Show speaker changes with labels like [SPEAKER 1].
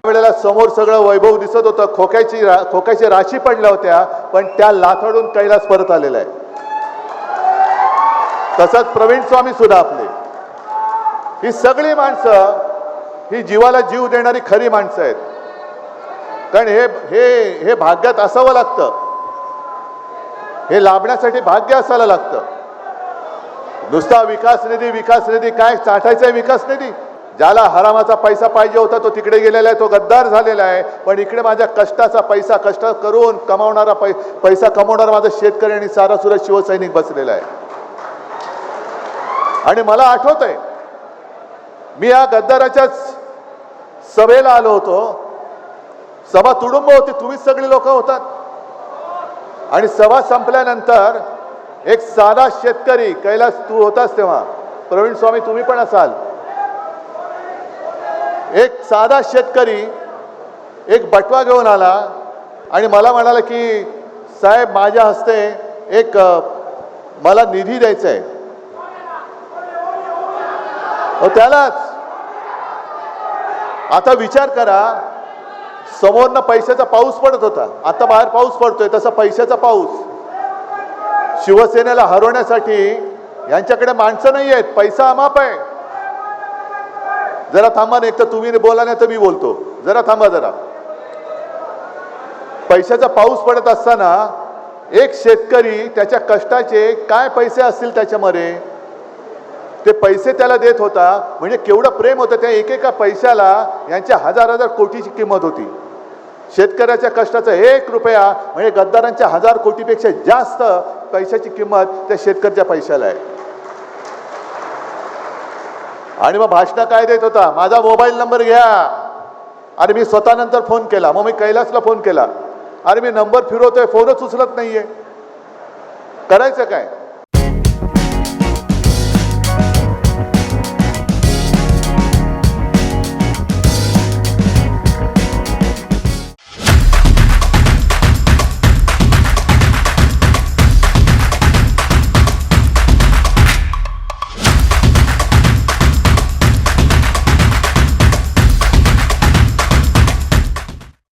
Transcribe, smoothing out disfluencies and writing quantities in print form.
[SPEAKER 1] वेळेला समोर सगळं वैभव दिसत होतं, खोक्याची राशी पडल्या होत्या, पण त्या लाथाडून कैलास परत आलेला आहे. तसंच प्रवीण स्वामी सुद्धा आपले, ही सगळी माणसं ही जीवाला जीव देणारी खरी माणसं आहेत. कारण हे भाग्यात असावं लागतं, हे लाभण्यासाठी भाग्य असायला लागतं. नुसता विकास निधी काय चाटायचा आहे विकास निधी? ज्याला हरामाचा पैसा पाहिजे होता तो तिकडे गेलेला आहे, तो गद्दार झालेला आहे. पण इकडे माझ्या कष्टाचा पैसा, कष्ट करून कमावणारा पैसा कमावणारा माझा शेतकरी आणि सारासुरा शिवसैनिक बसलेला आहे. आणि मला आठवतंय, मी या गद्दाराच्याच सभेला आलो होतो. सभा तुडुंब होती, तुम्हीच सगळी लोक होतात. आणि सभा संपल्यानंतर एक साधा शेतकरी, कैलास तू होतास तेव्हा, प्रवीण स्वामी तुम्ही पण असाल, एक साधा शेतकरी एक बटवा घेऊन आला आणि मला म्हणाला की साहेब माझ्या हस्ते एक मला निधी द्यायचा आहे. त्यालाच आता विचार करा, समोरनं पैशाचा पाऊस पडत होता, आता बाहेर पाऊस पडतोय, तसा पैशाचा पाऊस. शिवसेनेला हरवण्यासाठी यांच्याकडे माणसं नाही आहेत, पैसा अमाप आहे. जरा थांबा, नाही तर तुम्ही बोला नाही तर मी बोलतो. जरा थांबा जरा. पैशाचा पाऊस पडत असताना एक शेतकरी त्याच्या कष्टाचे काय पैसे असतील त्याच्यामध्ये ते पैसे त्याला देत होता. म्हणजे केवढं प्रेम होतं त्या एकेका पैशाला. यांच्या हजार कोटीची किंमत होती. शेतकऱ्याच्या कष्टाचा 1 रुपया म्हणजे गद्दारांच्या 1000 कोटीपेक्षा जास्त पैशाची किंमत त्या शेतकऱ्याच्या पैशाला आहे. आणि मग भाषण काय देत होता, माझा मोबाईल नंबर घ्या. अरे मी स्वतः नंतर फोन केला, मग मी कैलासला फोन केला, अरे मी नंबर फिरवतोय, फोनच उचलत नाहीये, करायचं काय?